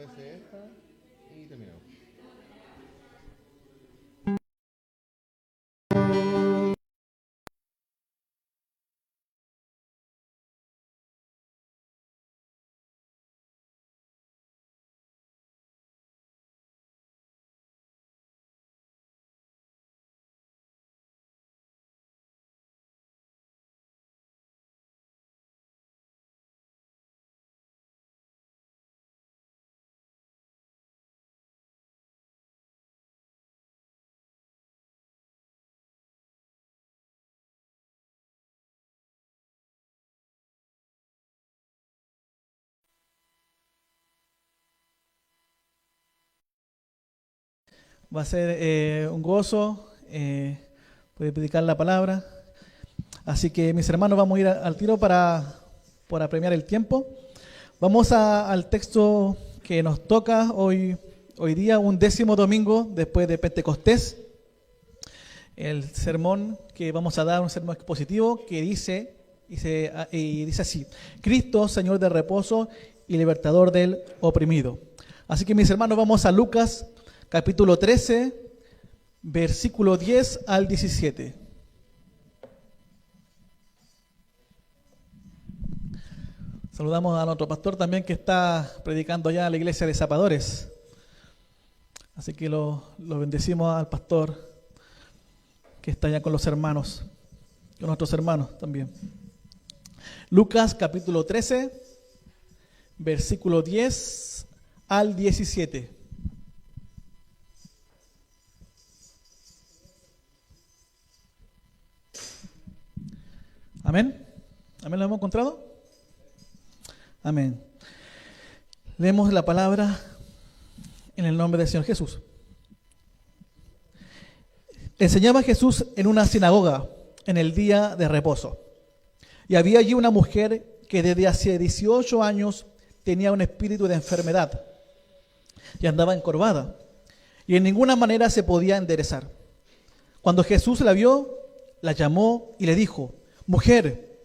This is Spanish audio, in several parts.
veces esta y terminamos. Va a ser un gozo poder predicar la palabra. Así que mis hermanos, vamos a ir al tiro para premiar el tiempo. Vamos al texto que nos toca hoy día, un 10º domingo después de Pentecostés. El sermón que vamos a dar, un sermón expositivo que dice así: Cristo, Señor del reposo y libertador del oprimido. Así que mis hermanos, vamos a Lucas capítulo 13, versículo 10 al 17. Saludamos a nuestro pastor también que está predicando allá en la iglesia de Zapadores. Así que lo bendecimos al pastor que está allá con los hermanos, con nuestros hermanos también. Lucas capítulo 13, versículo 10 al 17. Amén. Amén, ¿lo hemos encontrado? Amén. Leemos la palabra en el nombre del Señor Jesús. Enseñaba Jesús en una sinagoga en el día de reposo. Y había allí una mujer que desde hace 18 años tenía un espíritu de enfermedad y andaba encorvada y en ninguna manera se podía enderezar. Cuando Jesús la vio, la llamó y le dijo: Mujer,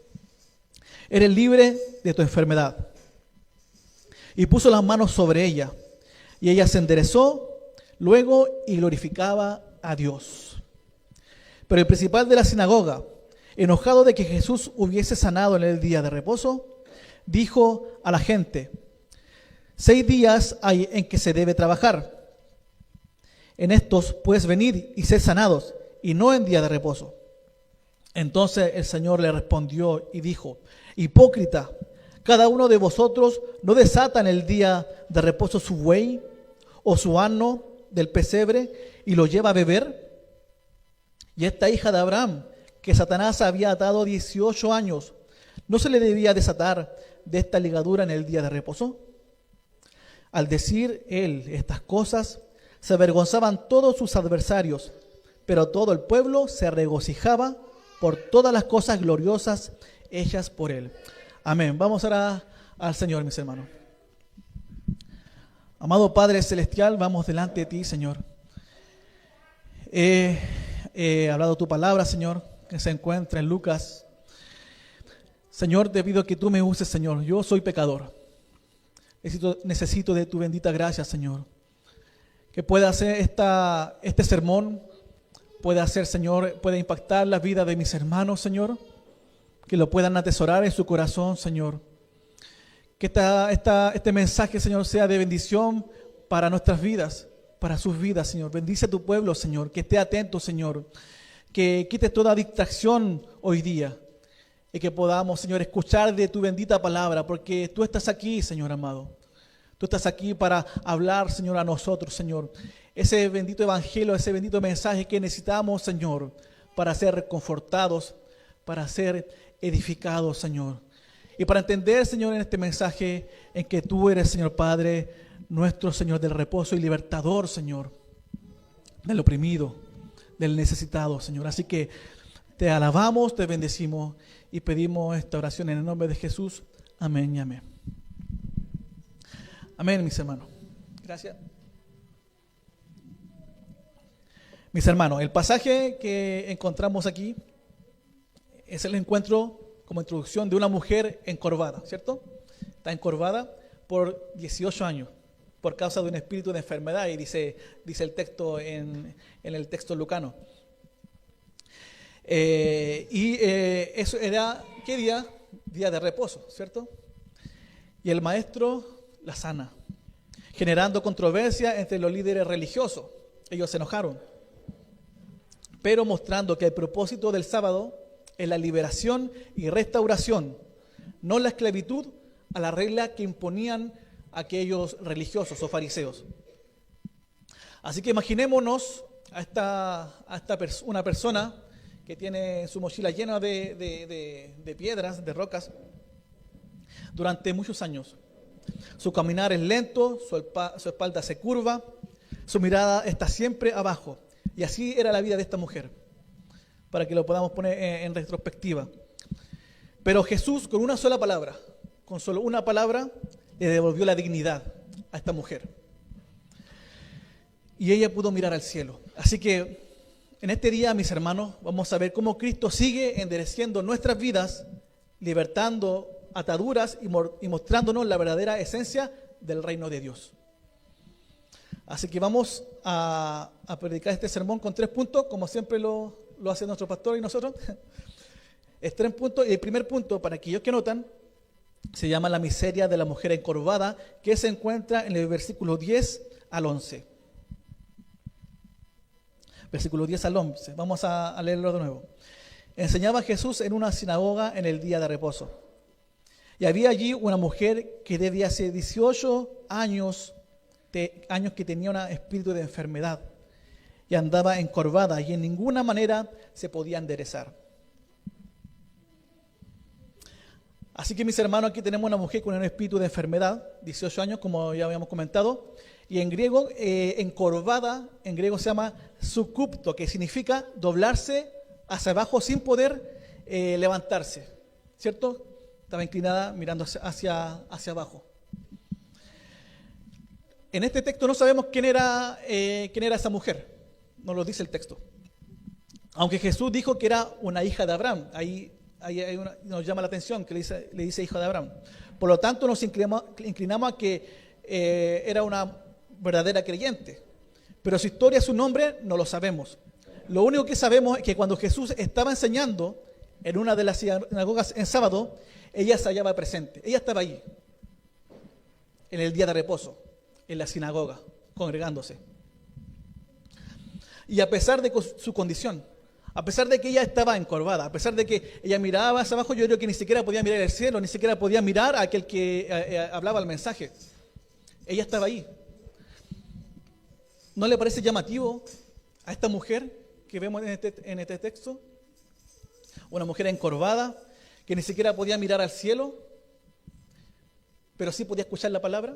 eres libre de tu enfermedad. Y puso las manos sobre ella, y ella se enderezó luego y glorificaba a Dios. Pero el principal de la sinagoga, enojado de que Jesús hubiese sanado en el día de reposo, dijo a la gente: 6 días hay en que se debe trabajar. En estos puedes venir y ser sanados, y no en día de reposo. Entonces el Señor le respondió y dijo: Hipócrita, cada uno de vosotros no desata en el día de reposo su buey o su asno del pesebre y lo lleva a beber. Y esta hija de Abraham, que Satanás había atado 18 años, ¿no se le debía desatar de esta ligadura en el día de reposo? Al decir él estas cosas, se avergonzaban todos sus adversarios, pero todo el pueblo se regocijaba por todas las cosas gloriosas hechas por él. Amén. Vamos ahora al Señor, mis hermanos. Amado Padre Celestial, vamos delante de ti, Señor. He hablado tu palabra, Señor, que se encuentra en Lucas. Señor, te pido que tú me uses, Señor. Yo soy pecador. Necesito de tu bendita gracia, Señor. Que pueda hacer este sermón, pueda hacer, Señor, pueda impactar la vida de mis hermanos, Señor. Que lo puedan atesorar en su corazón, Señor. Que este mensaje, Señor, sea de bendición para nuestras vidas, para sus vidas, Señor. Bendice a tu pueblo, Señor. Que esté atento, Señor. Que quites toda distracción hoy día. Y que podamos, Señor, escuchar de tu bendita palabra. Porque tú estás aquí, Señor amado. Tú estás aquí para hablar, Señor, a nosotros, Señor. Ese bendito evangelio, ese bendito mensaje que necesitamos, Señor, para ser reconfortados, para ser edificados, Señor. Y para entender, Señor, en este mensaje en que tú eres, Señor Padre, nuestro Señor del reposo y libertador, Señor, del oprimido, del necesitado, Señor. Así que te alabamos, te bendecimos y pedimos esta oración en el nombre de Jesús. Amén y amén. Amén, mis hermanos. Gracias. Mis hermanos, el pasaje que encontramos aquí es el encuentro como introducción de una mujer encorvada, ¿cierto? Está encorvada por 18 años, por causa de un espíritu de enfermedad, y dice el texto en el texto lucano. Eso era, ¿qué día? Día de reposo, ¿cierto? Y el maestro la sana, generando controversia entre los líderes religiosos. Ellos se enojaron, pero mostrando que el propósito del sábado es la liberación y restauración, no la esclavitud a la regla que imponían aquellos religiosos o fariseos. Así que imaginémonos una persona que tiene su mochila llena de piedras, de rocas, durante muchos años. Su caminar es lento, su espalda se curva, su mirada está siempre abajo. Y así era la vida de esta mujer, para que lo podamos poner en retrospectiva. Pero Jesús, con una sola palabra, con solo una palabra, le devolvió la dignidad a esta mujer. Y ella pudo mirar al cielo. Así que en este día, mis hermanos, vamos a ver cómo Cristo sigue endereciendo nuestras vidas, libertando ataduras y mostrándonos la verdadera esencia del reino de Dios. Así que vamos a predicar este sermón con 3 puntos, como siempre lo hace nuestro pastor y nosotros. Es 3 puntos. Y el primer punto, para aquellos que notan, se llama la miseria de la mujer encorvada, que se encuentra en el versículo 10 al 11. Versículo 10 al 11. Vamos a leerlo de nuevo. Enseñaba Jesús en una sinagoga en el día de reposo. Y había allí una mujer que desde hace 18 años que tenía un espíritu de enfermedad y andaba encorvada y en ninguna manera se podía enderezar. Así que, mis hermanos, aquí tenemos una mujer con un espíritu de enfermedad, 18 años, como ya habíamos comentado, y en griego, encorvada, en griego se llama sukupto, que significa doblarse hacia abajo sin poder levantarse, ¿cierto? Estaba inclinada mirando hacia abajo. En este texto no sabemos quién era esa mujer, no lo dice el texto. Aunque Jesús dijo que era una hija de Abraham, ahí nos llama la atención que le dice hija de Abraham. Por lo tanto, nos inclinamos a que era una verdadera creyente. Pero su historia, su nombre, no lo sabemos. Lo único que sabemos es que cuando Jesús estaba enseñando en una de las sinagogas en sábado, ella se hallaba presente. Ella estaba allí, en el día de reposo, en la sinagoga, congregándose. Y a pesar de su condición, a pesar de que ella estaba encorvada, a pesar de que ella miraba hacia abajo, yo creo que ni siquiera podía mirar el cielo, ni siquiera podía mirar a aquel que hablaba el mensaje. Ella estaba ahí. ¿No le parece llamativo a esta mujer que vemos en este texto? Una mujer encorvada, que ni siquiera podía mirar al cielo, pero sí podía escuchar la palabra.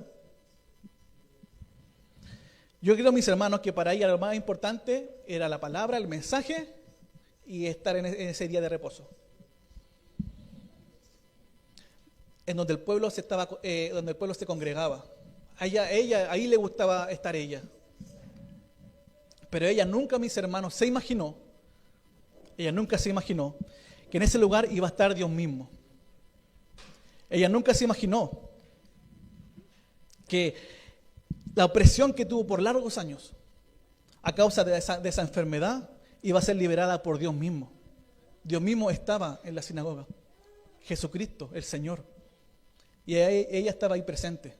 Yo creo, mis hermanos, que para ella lo más importante era la palabra, el mensaje y estar en ese día de reposo. En donde el pueblo se congregaba. Ahí le gustaba estar ella. Pero ella nunca, mis hermanos, se imaginó que en ese lugar iba a estar Dios mismo. Ella nunca se imaginó que la opresión que tuvo por largos años a causa de esa enfermedad iba a ser liberada por Dios mismo. Dios mismo estaba en la sinagoga. Jesucristo, el Señor. Y ella estaba ahí presente.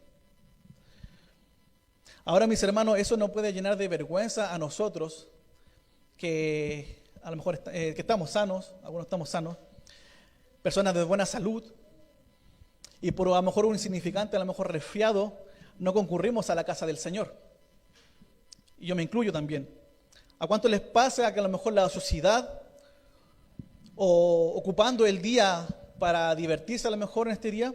Ahora, mis hermanos, eso no puede llenar de vergüenza a nosotros que a lo mejor que estamos sanos, algunos estamos sanos, personas de buena salud, y por a lo mejor un insignificante, a lo mejor resfriado, no concurrimos a la casa del Señor. Y yo me incluyo también. ¿A cuánto les pasa que a lo mejor la sociedad, o ocupando el día para divertirse a lo mejor en este día,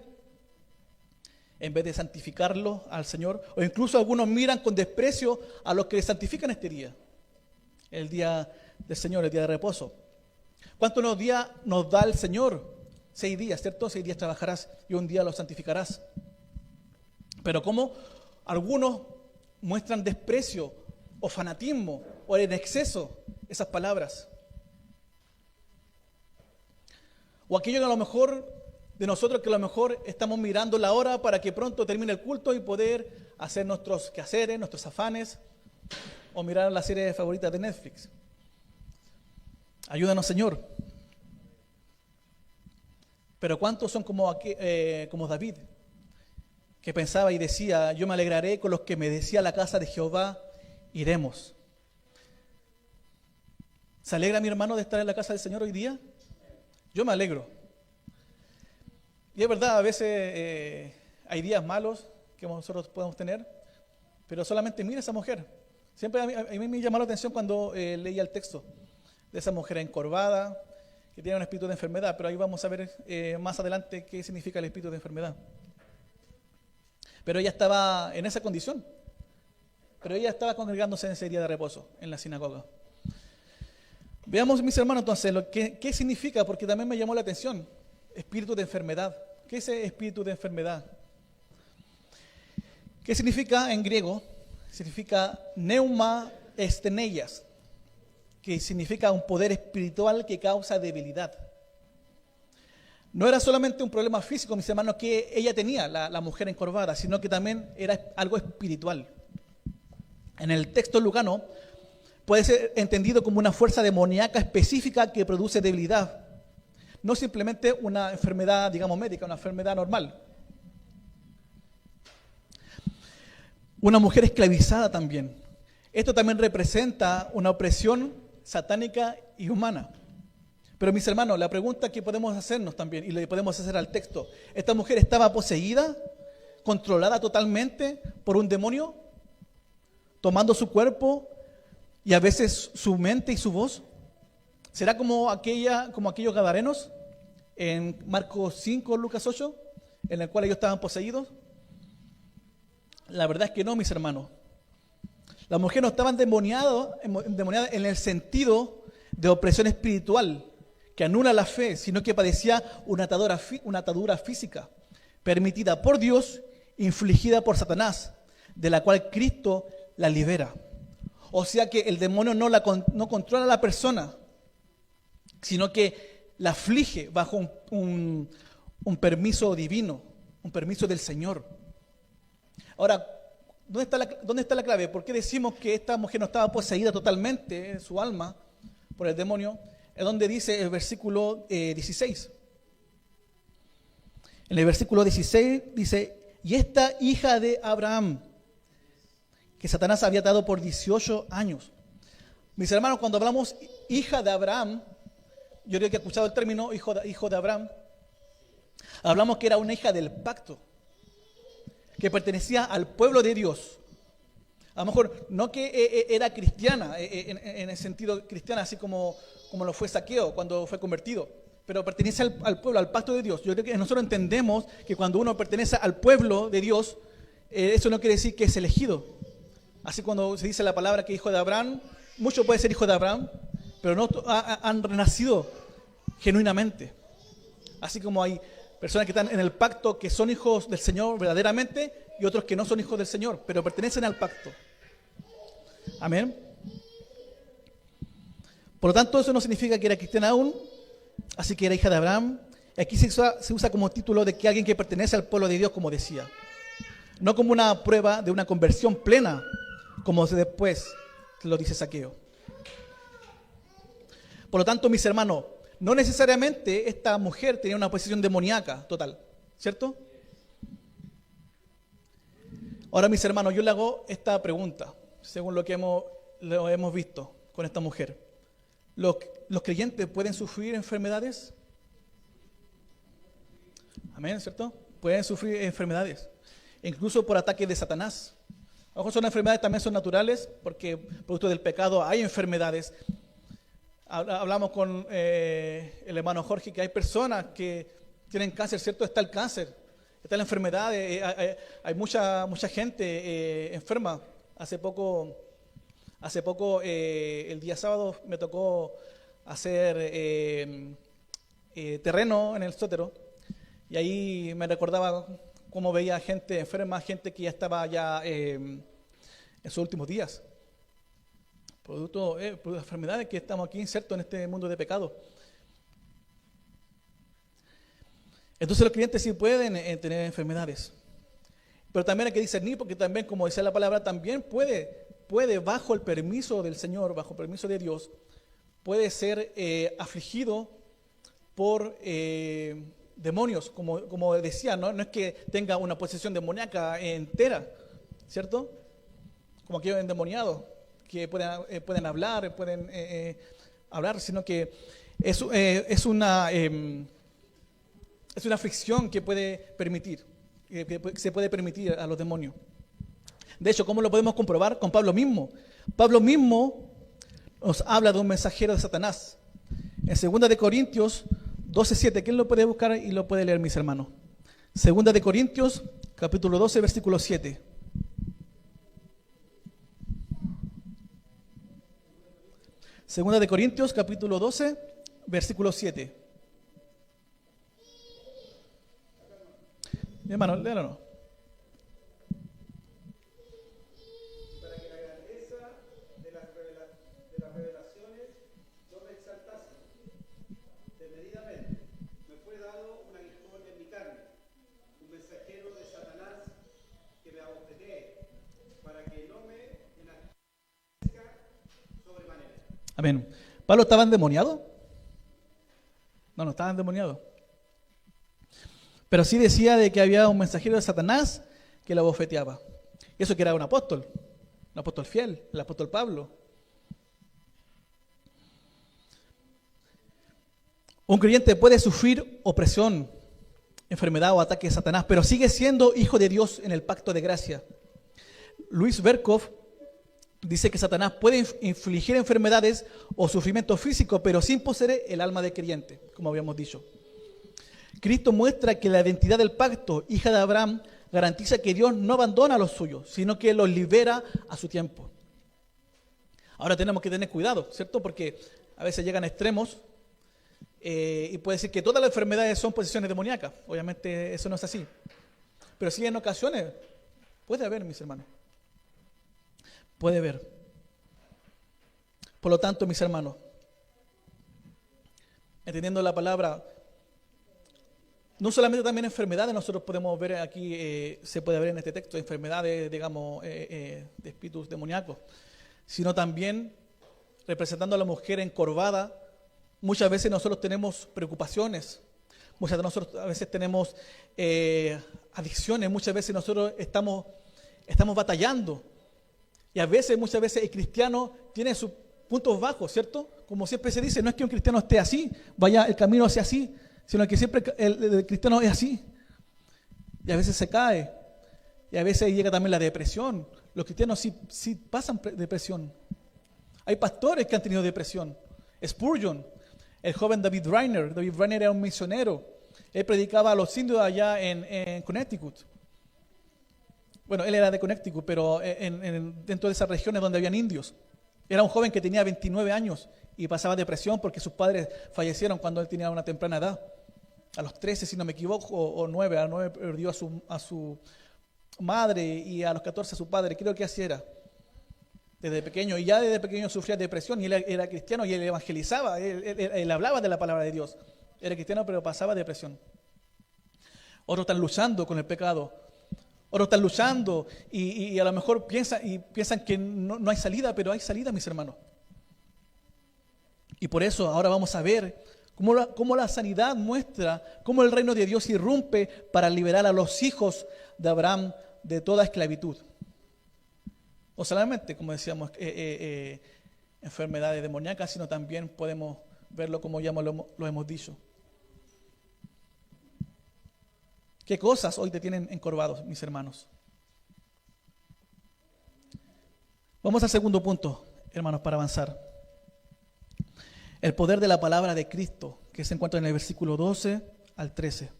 en vez de santificarlo al Señor, o incluso algunos miran con desprecio a los que santifican este día, el día del Señor, el día de reposo? ¿Cuántos días nos da el Señor? 6 días, ¿cierto? 6 días trabajarás y un día lo santificarás. Pero cómo algunos muestran desprecio o fanatismo o en exceso esas palabras. O aquellos que a lo mejor de nosotros que a lo mejor estamos mirando la hora para que pronto termine el culto y poder hacer nuestros quehaceres, nuestros afanes, o mirar la serie favorita de Netflix. Ayúdanos, Señor. Pero ¿cuántos son como David, que pensaba y decía: yo me alegraré con los que me decía la casa de Jehová, iremos? ¿Se alegra mi hermano de estar en la casa del Señor hoy día? Yo me alegro. Y es verdad, a veces hay días malos que nosotros podemos tener, pero solamente mira esa mujer. Siempre a mí me llamó la atención cuando leía el texto de esa mujer encorvada, que tiene un espíritu de enfermedad, pero ahí vamos a ver más adelante qué significa el espíritu de enfermedad. Pero ella estaba en esa condición, pero ella estaba congregándose en ese día de reposo, en la sinagoga. Veamos, mis hermanos, entonces, qué significa, porque también me llamó la atención, espíritu de enfermedad. ¿Qué es ese espíritu de enfermedad? ¿Qué significa en griego? Significa neuma esteneias, que significa un poder espiritual que causa debilidad. No era solamente un problema físico, mis hermanos, que ella tenía, la mujer encorvada, sino que también era algo espiritual. En el texto lucano puede ser entendido como una fuerza demoníaca específica que produce debilidad. No simplemente una enfermedad, digamos, médica, una enfermedad normal. Una mujer esclavizada también. Esto también representa una opresión satánica y humana. Pero mis hermanos, la pregunta que podemos hacernos también, y le podemos hacer al texto: ¿esta mujer estaba poseída, controlada totalmente por un demonio, tomando su cuerpo y a veces su mente y su voz? ¿Será como aquellos gadarenos en Marcos 5, Lucas 8, en el cual ellos estaban poseídos? La verdad es que no, mis hermanos. La mujer no estaba endemoniada en el sentido de opresión espiritual que anula la fe, sino que padecía una atadura física permitida por Dios, infligida por Satanás, de la cual Cristo la libera. O sea que el demonio no controla a la persona, sino que la aflige bajo un permiso divino, un permiso del Señor. Ahora, ¿dónde está la clave? ¿Por qué decimos que esta mujer no estaba poseída totalmente en su alma por el demonio? Es donde dice el versículo 16. En el versículo 16 dice: y esta hija de Abraham, que Satanás había dado por 18 años. Mis hermanos, cuando hablamos hija de Abraham, yo creo que he escuchado el término hijo de Abraham, hablamos que era una hija del pacto, que pertenecía al pueblo de Dios. A lo mejor no que era cristiana, en el sentido cristiana, así como lo fue Zaqueo cuando fue convertido, pero pertenece al pueblo, al pacto de Dios. Yo creo que nosotros entendemos que cuando uno pertenece al pueblo de Dios, eso no quiere decir que es elegido. Así cuando se dice la palabra que hijo de Abraham, muchos pueden ser hijos de Abraham, pero no han renacido genuinamente. Así como hay personas que están en el pacto que son hijos del Señor verdaderamente y otros que no son hijos del Señor, pero pertenecen al pacto. Amén. Por lo tanto, eso no significa que era cristiana aún, así que era hija de Abraham. Aquí se usa como título de que alguien que pertenece al pueblo de Dios, como decía. No como una prueba de una conversión plena, como después lo dice Zaqueo. Por lo tanto, mis hermanos, no necesariamente esta mujer tenía una posesión demoníaca total, ¿cierto? Ahora, mis hermanos, yo le hago esta pregunta, según lo que hemos visto con esta mujer. ¿Los creyentes pueden sufrir enfermedades? Amén, ¿cierto? Pueden sufrir enfermedades, incluso por ataques de Satanás. A lo mejor son enfermedades también son naturales, porque producto del pecado hay enfermedades. Hablamos con el hermano Jorge que hay personas que tienen cáncer, ¿cierto? Está el cáncer, está la enfermedad, hay mucha gente enferma. Hace poco, el día sábado me tocó hacer terreno en el Sótero, y ahí me recordaba cómo veía gente enferma, gente que ya estaba en sus últimos días. Producto de enfermedades que estamos aquí insertos en este mundo de pecado. Entonces los creyentes sí pueden tener enfermedades. Pero también hay que discernir, porque también, como decía la palabra, también puede bajo el permiso del Señor, bajo el permiso de Dios, puede ser afligido por demonios, como decía, ¿no? No es que tenga una posesión demoníaca entera, ¿cierto? Como aquellos endemoniados que pueden hablar, hablar, sino que es una aflicción que puede permitir, que se puede permitir a los demonios. De hecho, ¿cómo lo podemos comprobar? Con Pablo mismo. Pablo mismo nos habla de un mensajero de Satanás. En 2 de Corintios 12:7, ¿quién lo puede buscar y lo puede leer, mis hermanos? 2 de Corintios, capítulo 12, versículo 7. Segunda de Corintios, capítulo 12, versículo 7. Mi hermano, léalo. Para que la grandeza de las revelaciones no me exaltase desmedidamente, me fue dado un aguijón en mi carne, un mensajero de Satanás que me abofetee, para que no me enaltezca sobremanera. Amén. ¿Pablo estaba endemoniado? No estaba endemoniado. Pero sí decía de que había un mensajero de Satanás que lo abofeteaba. Eso que era un apóstol fiel, el apóstol Pablo. Un creyente puede sufrir opresión, enfermedad o ataque de Satanás, pero sigue siendo hijo de Dios en el pacto de gracia. Luis Berkhoff dice que Satanás puede infligir enfermedades o sufrimiento físico, pero sin poseer el alma del creyente, como habíamos dicho. Cristo muestra que la identidad del pacto, hija de Abraham, garantiza que Dios no abandona a los suyos, sino que los libera a su tiempo. Ahora tenemos que tener cuidado, ¿cierto? Porque a veces llegan extremos y puede decir que todas las enfermedades son posesiones demoníacas. Obviamente eso no es así. Pero sí en ocasiones puede haber, mis hermanos. Puede haber. Por lo tanto, mis hermanos, entendiendo la palabra, no solamente también enfermedades, nosotros podemos ver aquí, se puede ver en este texto, enfermedades, digamos, de espíritus demoníacos, sino también representando a la mujer encorvada. Muchas veces nosotros tenemos preocupaciones, muchas de nosotros a veces tenemos adicciones, muchas veces nosotros estamos batallando. Y muchas veces el cristiano tiene sus puntos bajos, ¿cierto? Como siempre se dice, no es que un cristiano esté así, vaya el camino hacia así, sino que siempre el cristiano es así. Y a veces se cae. Y a veces llega también la depresión. Los cristianos sí pasan depresión. Hay pastores que han tenido depresión. Spurgeon, el joven David Rainer. David Rainer era un misionero. Él predicaba a los indios allá en Connecticut. Bueno, él era de Connecticut, pero dentro de esas regiones donde habían indios. Era un joven que tenía 29 años y pasaba depresión porque sus padres fallecieron cuando él tenía una temprana edad. A los 13, si no me equivoco, o 9, a los 9 perdió a su madre y a los 14 a su padre. Creo que así era. Desde pequeño, y ya desde pequeño sufría depresión, y él era cristiano y él evangelizaba, él hablaba de la palabra de Dios. Era cristiano, pero pasaba depresión. Otros están luchando con el pecado. Otros están luchando y a lo mejor piensan que no hay salida, pero hay salida, mis hermanos. Y por eso ahora vamos a ver cómo la sanidad muestra, cómo el reino de Dios irrumpe para liberar a los hijos de Abraham de toda esclavitud. No solamente, como decíamos, enfermedades demoníacas, sino también podemos verlo como ya lo hemos dicho. ¿Qué cosas hoy te tienen encorvados, mis hermanos? Vamos al segundo punto, hermanos, para avanzar. El poder de la palabra de Cristo, que se encuentra en el versículo 12 al 13.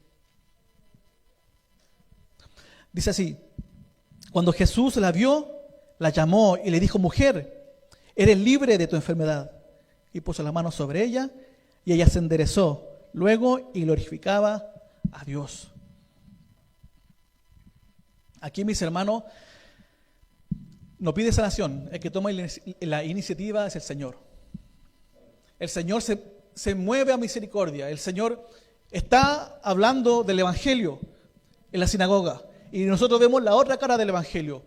Dice así: cuando Jesús la vio, la llamó y le dijo: mujer, eres libre de tu enfermedad. Y puso la mano sobre ella y ella se enderezó luego y glorificaba a Dios. Aquí, mis hermanos, no pide sanación. El que toma la iniciativa es el Señor. El Señor se mueve a misericordia. El Señor Está hablando del Evangelio en la sinagoga. Y nosotros vemos la otra cara del Evangelio.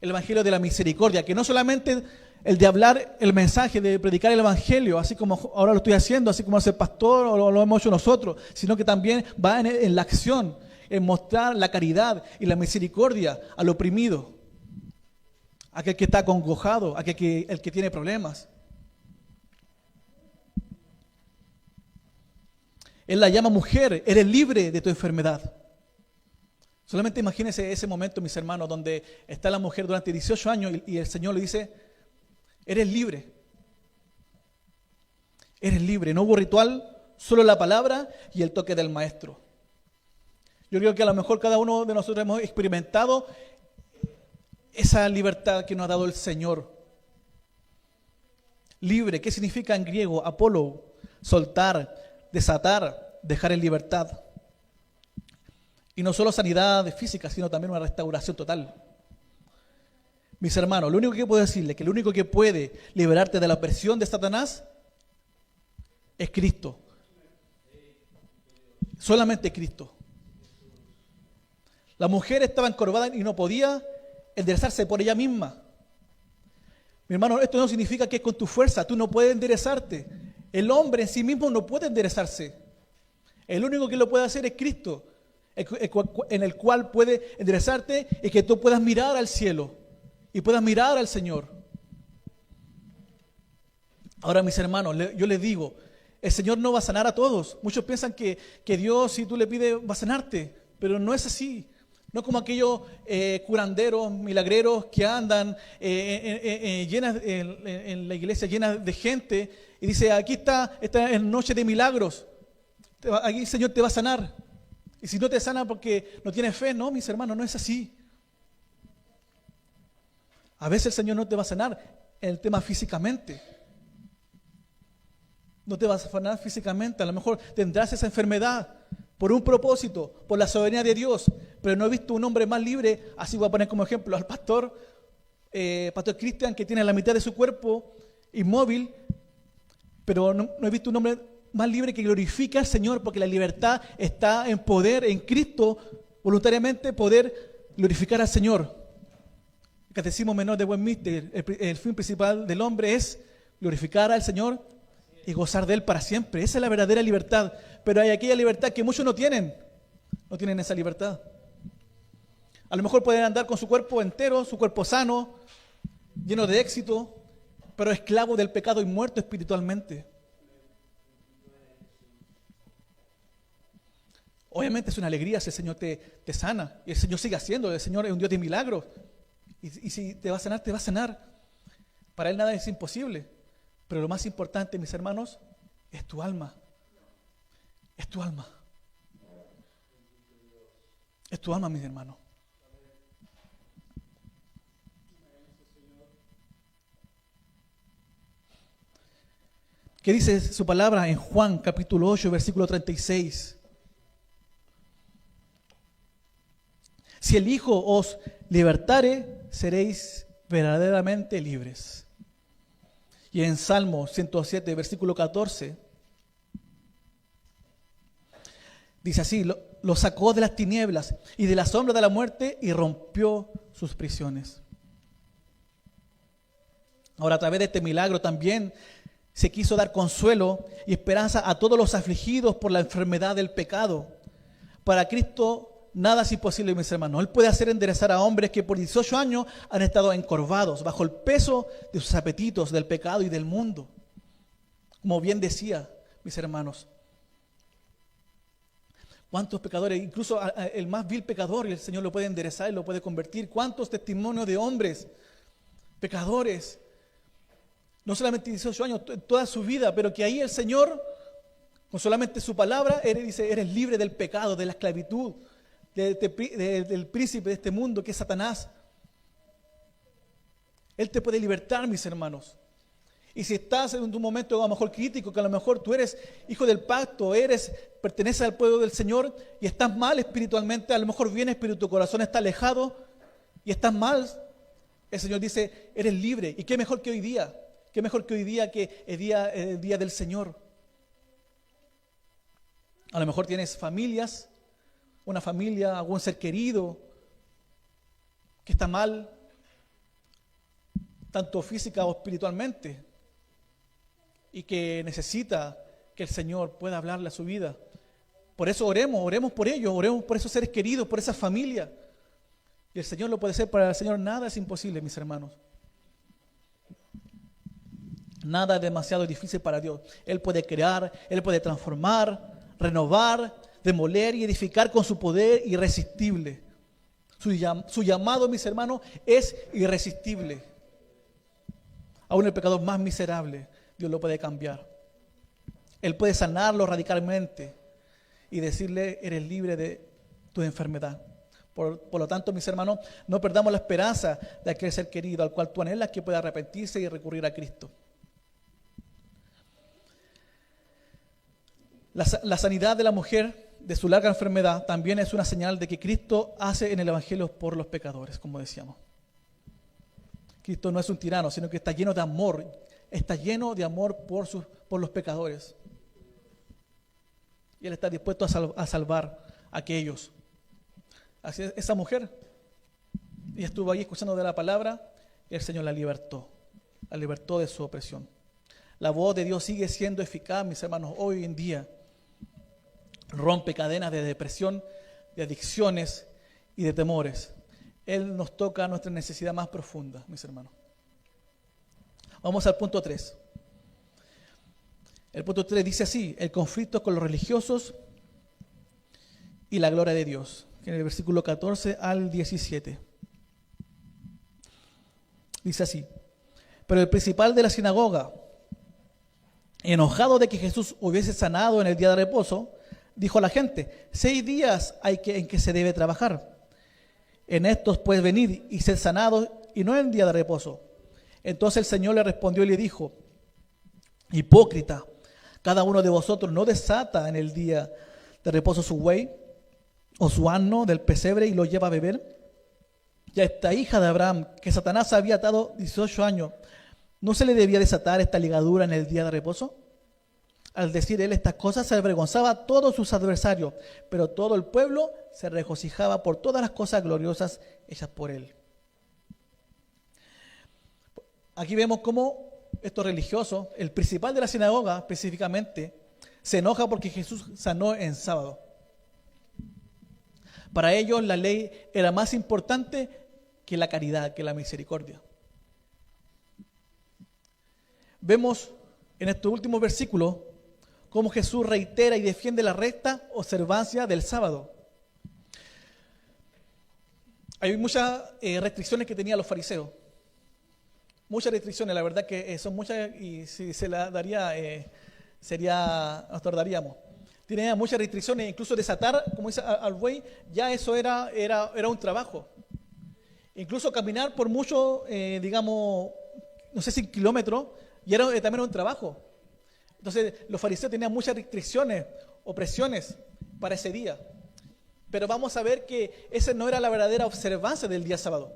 El Evangelio de la misericordia, que no solamente el de hablar el mensaje, de predicar el Evangelio, así como ahora lo estoy haciendo, así como hace el pastor o lo hemos hecho nosotros, sino que también va en la acción, en mostrar la caridad y la misericordia al oprimido, aquel que está acongojado, el que tiene problemas. Él la llama mujer, eres libre de tu enfermedad. Solamente imagínense ese momento, mis hermanos, donde está la mujer durante 18 años y el Señor le dice, eres libre. Eres libre. No hubo ritual, solo la palabra y el toque del maestro. Yo creo que a lo mejor cada uno de nosotros hemos experimentado esa libertad que nos ha dado el Señor. Libre, ¿qué significa en griego? Apolo, soltar, desatar, dejar en libertad. Y no solo sanidad física, sino también una restauración total. Mis hermanos, lo único que puedo decirles, que lo único que puede liberarte de la opresión de Satanás es Cristo. Solamente Cristo. La mujer estaba encorvada y no podía enderezarse por ella misma. Mi hermano, esto no significa que es con tu fuerza, tú no puedes enderezarte. El hombre en sí mismo no puede enderezarse. El único que lo puede hacer es Cristo, en el cual puede enderezarte y que tú puedas mirar al cielo y puedas mirar al Señor. Ahora, mis hermanos, yo les digo, el Señor no va a sanar a todos. Muchos piensan que Dios, si tú le pides, va a sanarte, pero no es así. No como aquellos curanderos, milagreros que andan en la iglesia llena de gente y dice, aquí está en noche de milagros, aquí el Señor te va a sanar. Y si no te sana porque no tienes fe, no, mis hermanos, no es así. A veces el Señor no te va a sanar en el tema físicamente. No te va a sanar físicamente, a lo mejor tendrás esa enfermedad por un propósito, por la soberanía de Dios, pero no he visto un hombre más libre, así voy a poner como ejemplo al pastor Cristian, que tiene la mitad de su cuerpo inmóvil, pero no he visto un hombre más libre que glorifica al Señor, porque la libertad está en poder, en Cristo, voluntariamente poder glorificar al Señor. El Catecismo Menor de Westminster, el fin principal del hombre es glorificar al Señor y gozar de Él para siempre. Esa es la verdadera libertad. Pero hay aquella libertad que muchos no tienen esa libertad. A lo mejor pueden andar con su cuerpo entero, su cuerpo sano, lleno de éxito, pero esclavo del pecado y muerto espiritualmente. Obviamente es una alegría si el Señor te sana, y el Señor sigue haciendo, el Señor es un Dios de milagros, y si te va a sanar, te va a sanar. Para Él nada es imposible, pero lo más importante, mis hermanos, es tu alma. Es tu alma. Es tu alma, mis hermanos. ¿Qué dice su palabra en Juan capítulo 8, versículo 36? Si el Hijo os libertare, seréis verdaderamente libres. Y en Salmo 107, versículo 14, dice así, lo sacó de las tinieblas y de la sombra de la muerte y rompió sus prisiones. Ahora, a través de este milagro también se quiso dar consuelo y esperanza a todos los afligidos por la enfermedad del pecado. Para Cristo nada es imposible, mis hermanos. Él puede hacer enderezar a hombres que por 18 años han estado encorvados bajo el peso de sus apetitos, del pecado y del mundo. Como bien decía, mis hermanos, ¿cuántos pecadores, incluso el más vil pecador, el Señor lo puede enderezar y lo puede convertir? ¿Cuántos testimonios de hombres, pecadores, no solamente 18 años, toda su vida, pero que ahí el Señor, con solamente su palabra, dice, eres libre del pecado, de la esclavitud, del príncipe de este mundo que es Satanás. Él te puede libertar, mis hermanos. Y si estás en un momento a lo mejor crítico, que a lo mejor tú eres hijo del pacto, perteneces al pueblo del Señor y estás mal espiritualmente, a lo mejor vienes pero tu corazón está alejado y estás mal, el Señor dice, eres libre. ¿Y qué mejor que hoy día? ¿Qué mejor que hoy día que el día del Señor? A lo mejor tienes familias, una familia, algún ser querido que está mal, tanto física o espiritualmente, y que necesita que el Señor pueda hablarle a su vida. Por eso oremos por ellos, oremos por esos seres queridos, por esa familia. Y el Señor lo puede hacer. Para el Señor nada es imposible, mis hermanos. Nada es demasiado difícil para Dios. Él puede crear, Él puede transformar, renovar, demoler y edificar con su poder irresistible. Su llamado, mis hermanos, es irresistible. Aún el pecador más miserable, Dios lo puede cambiar. Él puede sanarlo radicalmente y decirle: eres libre de tu enfermedad. Por lo tanto, mis hermanos, no perdamos la esperanza de aquel ser querido al cual tú anhelas que pueda arrepentirse y recurrir a Cristo. La sanidad de la mujer de su larga enfermedad también es una señal de que Cristo hace en el Evangelio por los pecadores, como decíamos. Cristo no es un tirano, sino que está lleno de amor. Está lleno de amor por los pecadores. Y Él está dispuesto a salvar a aquellos. Así es, esa mujer, ella estuvo ahí escuchando de la palabra y el Señor la libertó de su opresión. La voz de Dios sigue siendo eficaz, mis hermanos, hoy en día. Rompe cadenas de depresión, de adicciones y de temores. Él nos toca nuestra necesidad más profunda, mis hermanos. Vamos al punto 3. El punto 3 dice así: el conflicto con los religiosos y la gloria de Dios. En el versículo 14 al 17. Dice así: pero el principal de la sinagoga, enojado de que Jesús hubiese sanado en el día de reposo, dijo a la gente: 6 días hay en que se debe trabajar. En estos puedes venir y ser sanados, y no en el día de reposo. Entonces el Señor le respondió y le dijo: hipócrita, cada uno de vosotros no desata en el día de reposo su buey o su asno del pesebre y lo lleva a beber. Y a esta hija de Abraham, que Satanás había atado 18 años, ¿no se le debía desatar esta ligadura en el día de reposo? Al decir él estas cosas, se avergonzaba a todos sus adversarios, pero todo el pueblo se regocijaba por todas las cosas gloriosas hechas por él. Aquí vemos cómo estos religiosos, el principal de la sinagoga específicamente, se enoja porque Jesús sanó en sábado. Para ellos la ley era más importante que la caridad, que la misericordia. Vemos en estos últimos versículos cómo Jesús reitera y defiende la recta observancia del sábado. Hay muchas restricciones que tenían los fariseos. Muchas restricciones, la verdad que son muchas, y si se las daría, nos tardaríamos. Tenía muchas restricciones, incluso desatar, como dice, al buey, ya eso era un trabajo. Incluso caminar por mucho, digamos, no sé si kilómetros, y también era un trabajo. Entonces los fariseos tenían muchas restricciones, opresiones para ese día. Pero vamos a ver que esa no era la verdadera observancia del día sábado.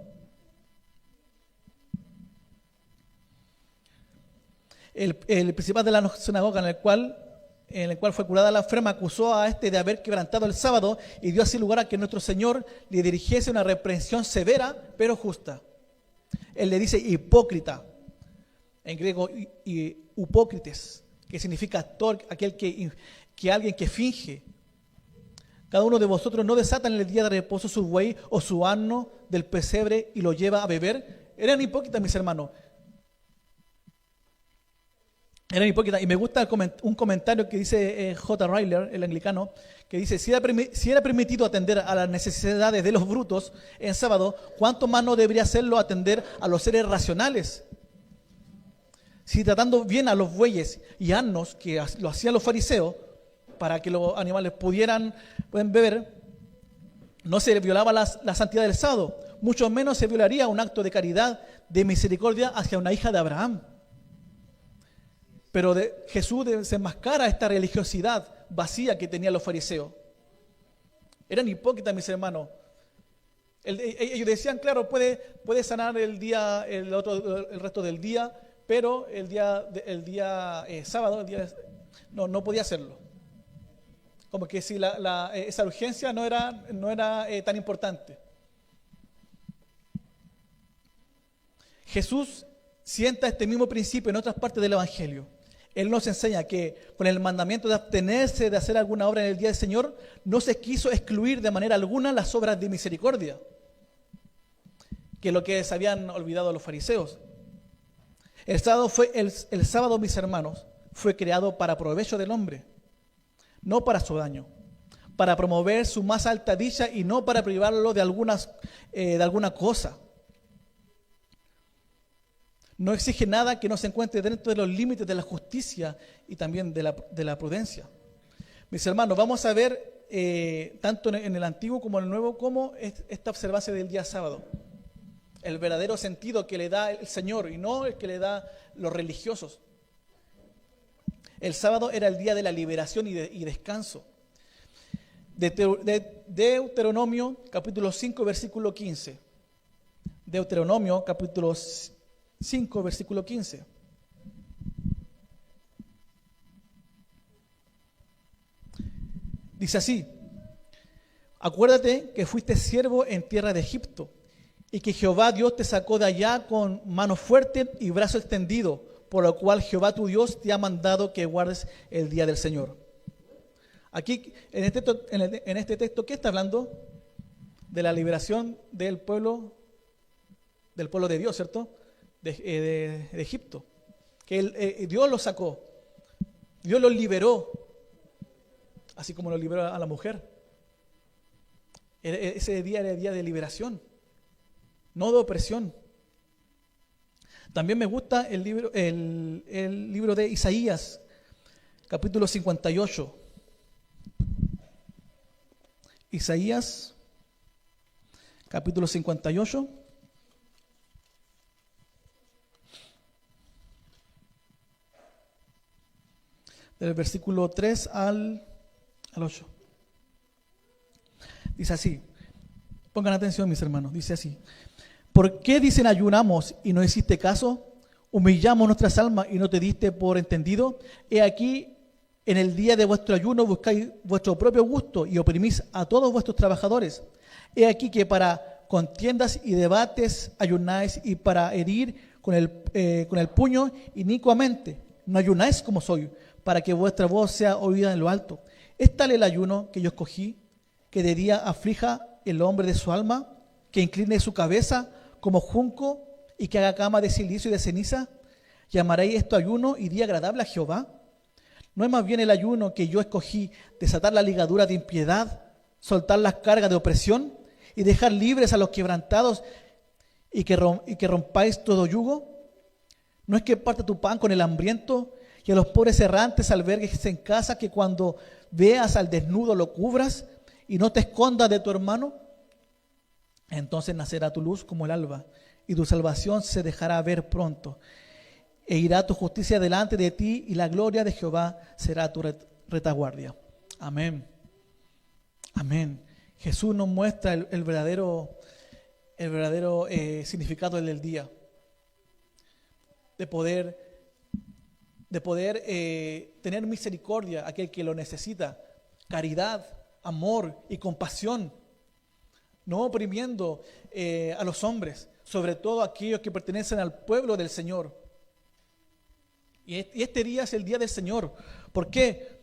El principal de la sinagoga en el cual fue curada la enferma, acusó a este de haber quebrantado el sábado y dio así lugar a que nuestro Señor le dirigiese una reprensión severa pero justa. Él le dice hipócrita, en griego hipócrites, que significa actor, aquel que alguien que finge. Cada uno de vosotros no desata en el día de reposo su buey o su asno del pesebre y lo lleva a beber. Eran hipócritas, mis hermanos. Eran hipócritas. Y me gusta un comentario que dice J. Ryler, el anglicano, que dice: si era permitido atender a las necesidades de los brutos en sábado, ¿cuánto más no debería hacerlo atender a los seres racionales? Si tratando bien a los bueyes y asnos, que lo hacían los fariseos, para que los animales puedan beber, no se violaba la santidad del sábado, mucho menos se violaría un acto de caridad, de misericordia hacia una hija de Abraham. Pero Jesús desenmascara esta religiosidad vacía que tenían los fariseos. Eran hipócritas, mis hermanos. Ellos decían, claro, puede sanar el resto del día, pero el día sábado, no podía hacerlo. Como que si esa urgencia no era tan importante. Jesús sienta este mismo principio en otras partes del Evangelio. Él nos enseña que con el mandamiento de abstenerse de hacer alguna obra en el día del Señor, no se quiso excluir de manera alguna las obras de misericordia, que es lo que se habían olvidado los fariseos. El sábado, mis hermanos, fue creado para provecho del hombre, no para su daño, para promover su más alta dicha y no para privarlo de alguna cosa. No exige nada que no se encuentre dentro de los límites de la justicia y también de la prudencia. Mis hermanos, vamos a ver tanto en el Antiguo como en el Nuevo cómo es esta observancia del día sábado. El verdadero sentido que le da el Señor y no el que le da los religiosos. El sábado era el día de la liberación y descanso. Deuteronomio capítulo 5 versículo 15. Deuteronomio capítulo 5 versículo 15. Dice así: acuérdate que fuiste siervo en tierra de Egipto y que Jehová Dios te sacó de allá con mano fuerte y brazo extendido, por lo cual Jehová tu Dios te ha mandado que guardes el día del Señor. Aquí, en este texto, ¿qué está hablando? De la liberación del pueblo de Dios, ¿cierto? De Egipto. Que Dios los sacó. Dios los liberó. Así como lo liberó a la mujer. Ese día era el día de liberación, no de opresión. También me gusta el libro de Isaías, capítulo 58. Isaías, capítulo 58. Del versículo 3 al 8. Dice así, pongan atención mis hermanos, dice así: ¿por qué dicen ayunamos y no hiciste caso? Humillamos nuestras almas y no te diste por entendido. He aquí, en el día de vuestro ayuno buscáis vuestro propio gusto y oprimís a todos vuestros trabajadores. He aquí que para contiendas y debates ayunáis, y para herir con el puño inicuamente. No ayunáis como soy, para que vuestra voz sea oída en lo alto. ¿Es tal el ayuno que yo escogí, que de día aflija el hombre de su alma, que incline su cabeza como junco y que haga cama de silicio y de ceniza? ¿Llamaréis esto ayuno y día agradable a Jehová? ¿No es más bien el ayuno que yo escogí desatar la ligadura de impiedad, soltar las cargas de opresión y dejar libres a los quebrantados y que rompáis todo yugo? ¿No es que parta tu pan con el hambriento y a los pobres errantes albergues en casa, que cuando veas al desnudo lo cubras y no te escondas de tu hermano? Entonces nacerá tu luz como el alba y tu salvación se dejará ver pronto. E irá tu justicia delante de ti y la gloria de Jehová será tu retaguardia. Amén. Amén. Jesús nos muestra el verdadero significado del día. De poder tener misericordia a aquel que lo necesita, caridad, amor y compasión, no oprimiendo a los hombres, sobre todo aquellos que pertenecen al pueblo del Señor. Y este día es el día del Señor. ¿Por qué?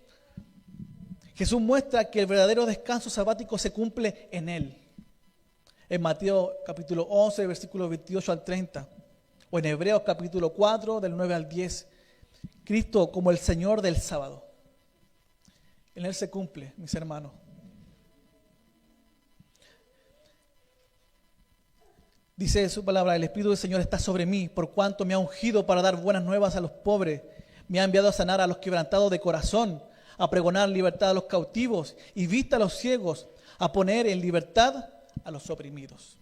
Jesús muestra que el verdadero descanso sabático se cumple en Él. En Mateo capítulo 11, versículos 28 al 30. O en Hebreos capítulo 4, del 9 al 10. Cristo como el Señor del sábado. En Él se cumple, mis hermanos. Dice su palabra: el Espíritu del Señor está sobre mí, por cuanto me ha ungido para dar buenas nuevas a los pobres. Me ha enviado a sanar a los quebrantados de corazón, a pregonar libertad a los cautivos y vista a los ciegos, a poner en libertad a los oprimidos.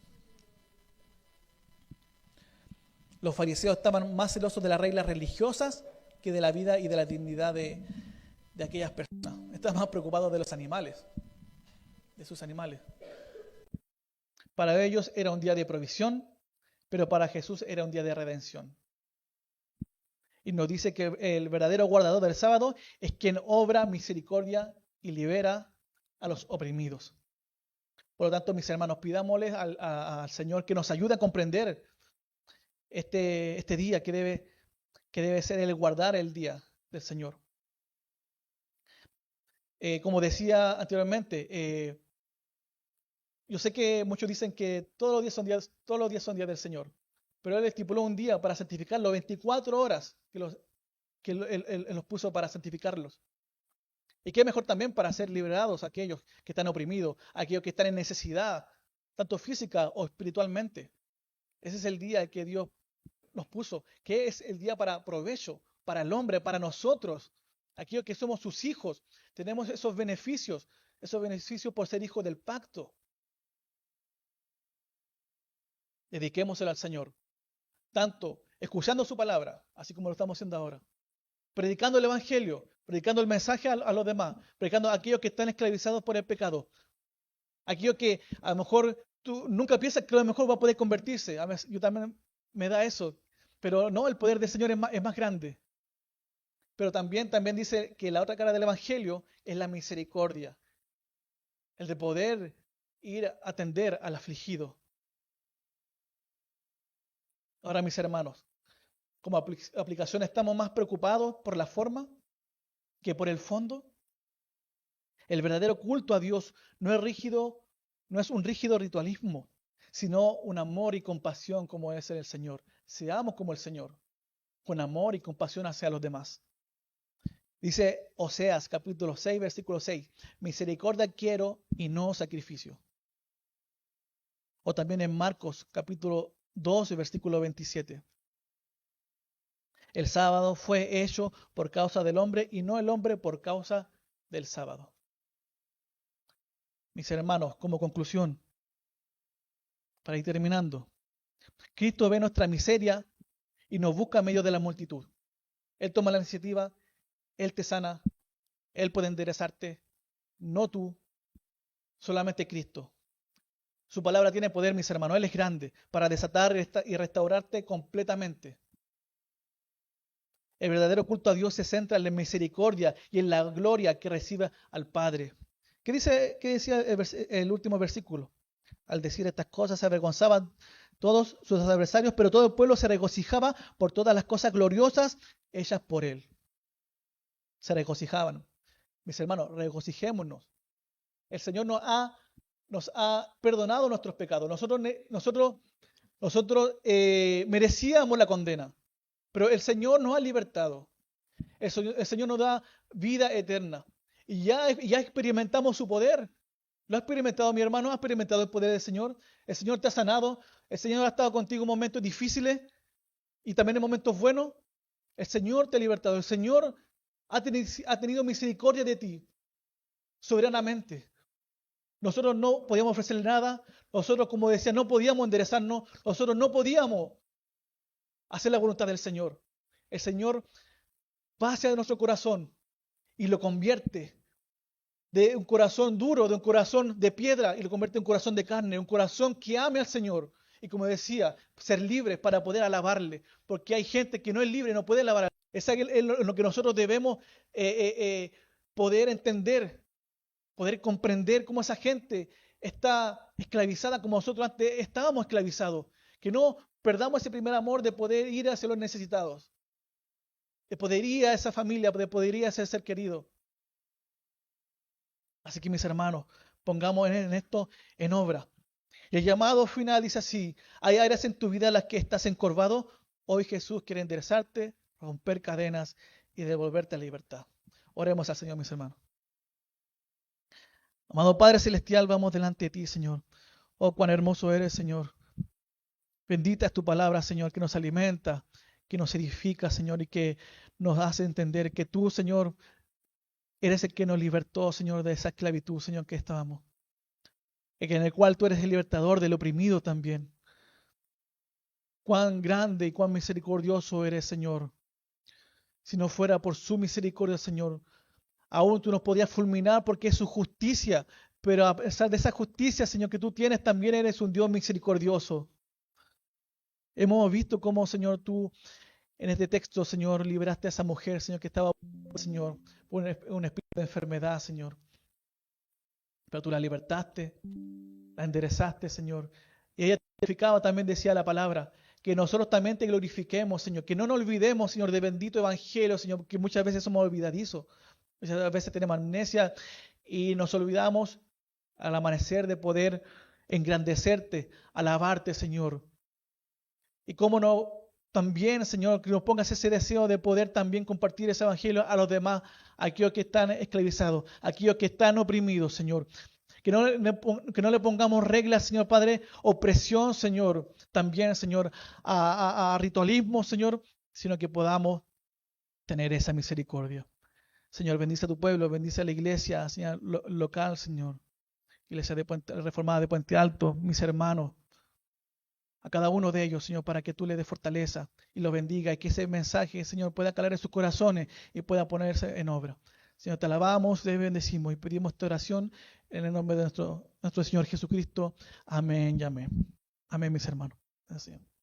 Los fariseos estaban más celosos de las reglas religiosas que de la vida y de la dignidad de aquellas personas. Estaban más preocupados de los animales, de sus animales. Para ellos era un día de provisión, pero para Jesús era un día de redención. Y nos dice que el verdadero guardador del sábado es quien obra misericordia y libera a los oprimidos. Por lo tanto, mis hermanos, pidámosle al Señor que nos ayude a comprender este día que debe ser el guardar el día del Señor. Como decía anteriormente, yo sé que muchos dicen que todos los días son días del Señor, pero Él estipuló un día para santificarlo, 24 horas que él los puso para santificarlos. Y qué mejor también para ser liberados aquellos que están oprimidos, aquellos que están en necesidad, tanto física o espiritualmente. Ese es el día que Dios nos puso, que es el día para provecho, para el hombre, para nosotros, aquellos que somos sus hijos. Tenemos esos beneficios por ser hijos del pacto. Dediquémoselo al Señor, tanto escuchando su palabra, así como lo estamos haciendo ahora, predicando el evangelio, predicando el mensaje a los demás, predicando a aquellos que están esclavizados por el pecado, aquellos que a lo mejor tú nunca piensas que a lo mejor va a poder convertirse. Yo también me da eso, pero no, el poder del Señor es más grande. Pero también dice que la otra cara del evangelio es la misericordia, el de poder ir a atender al afligido. Ahora, mis hermanos, como aplicación estamos más preocupados por la forma que por el fondo. El verdadero culto a Dios no es un rígido ritualismo, sino un amor y compasión como es el Señor. Seamos como el Señor, con amor y compasión hacia los demás. Dice Oseas capítulo 6, versículo 6, misericordia quiero y no sacrificio. O también en Marcos capítulo 12, versículo 27. El sábado fue hecho por causa del hombre y no el hombre por causa del sábado. Mis hermanos, como conclusión, para ir terminando, Cristo ve nuestra miseria y nos busca en medio de la multitud. Él toma la iniciativa, Él te sana, Él puede enderezarte, no tú, solamente Cristo. Su palabra tiene poder, mis hermanos. Él es grande para desatar y restaurarte completamente. El verdadero culto a Dios se centra en la misericordia y en la gloria que recibe al Padre. ¿Qué decía el último versículo? Al decir estas cosas se avergonzaban todos sus adversarios, pero todo el pueblo se regocijaba por todas las cosas gloriosas hechas por Él. Se regocijaban. Mis hermanos, regocijémonos. El Señor nos ha perdonado nuestros pecados. Nosotros merecíamos la condena, pero el Señor nos ha libertado. El Señor nos da vida eterna. Y ya experimentamos su poder. ¿Lo ha experimentado, mi hermano? ¿Ha experimentado el poder del Señor? El Señor te ha sanado. El Señor ha estado contigo en momentos difíciles y también en momentos buenos. El Señor te ha libertado. El Señor ha tenido misericordia de ti soberanamente. Nosotros no podíamos ofrecerle nada. Nosotros, como decía, no podíamos enderezarnos. Nosotros no podíamos hacer la voluntad del Señor. El Señor va hacia nuestro corazón y lo convierte de un corazón duro, de un corazón de piedra, y lo convierte en un corazón de carne, un corazón que ame al Señor. Y como decía, ser libres para poder alabarle, porque hay gente que no es libre y no puede alabar. Es lo que nosotros debemos poder entender, poder comprender cómo esa gente está esclavizada como nosotros antes estábamos esclavizados. Que no perdamos ese primer amor de poder ir hacia los necesitados, de poder ir a esa familia, de poder ir a ese ser querido. Así que, mis hermanos, pongamos en esto en obra. Y el llamado final dice así: hay áreas en tu vida en las que estás encorvado. Hoy Jesús quiere enderezarte, romper cadenas y devolverte la libertad. Oremos al Señor, mis hermanos. Amado Padre Celestial, vamos delante de ti, Señor. Oh, cuán hermoso eres, Señor. Bendita es tu palabra, Señor, que nos alimenta, que nos edifica, Señor, y que nos hace entender que tú, Señor, eres el que nos libertó, Señor, de esa esclavitud, Señor, que estábamos. En el cual tú eres el libertador del oprimido también. Cuán grande y cuán misericordioso eres, Señor. Si no fuera por su misericordia, Señor, aún tú nos podías fulminar porque es su justicia. Pero a pesar de esa justicia, Señor, que tú tienes, también eres un Dios misericordioso. Hemos visto cómo, Señor, tú en este texto, Señor, liberaste a esa mujer, Señor, que estaba, Señor, por un espíritu de enfermedad, Señor. pero tú la libertaste, la enderezaste, Señor. Y ella testificaba, también decía la palabra, que nosotros también te glorifiquemos, Señor, que no nos olvidemos, Señor, del bendito evangelio, Señor, porque muchas veces somos olvidadizos, muchas veces tenemos amnesia y nos olvidamos al amanecer de poder engrandecerte, alabarte, Señor. Y cómo no, también, Señor, que nos pongas ese deseo de poder también compartir ese evangelio a los demás, a aquellos que están esclavizados, a aquellos que están oprimidos, Señor. Que no le pongamos reglas, Señor Padre, opresión, Señor, también, Señor, a ritualismo, Señor, sino que podamos tener esa misericordia. Señor, bendice a tu pueblo, bendice a la iglesia, Señor, local, Señor. Iglesia de Reformada de Puente Alto, mis hermanos, a cada uno de ellos, Señor, para que tú le des fortaleza y los bendiga y que ese mensaje, Señor, pueda calar en sus corazones y pueda ponerse en obra. Señor, te alabamos, te bendecimos y pedimos esta oración en el nombre de nuestro Señor Jesucristo. Amén y amén. Amén, mis hermanos. Gracias.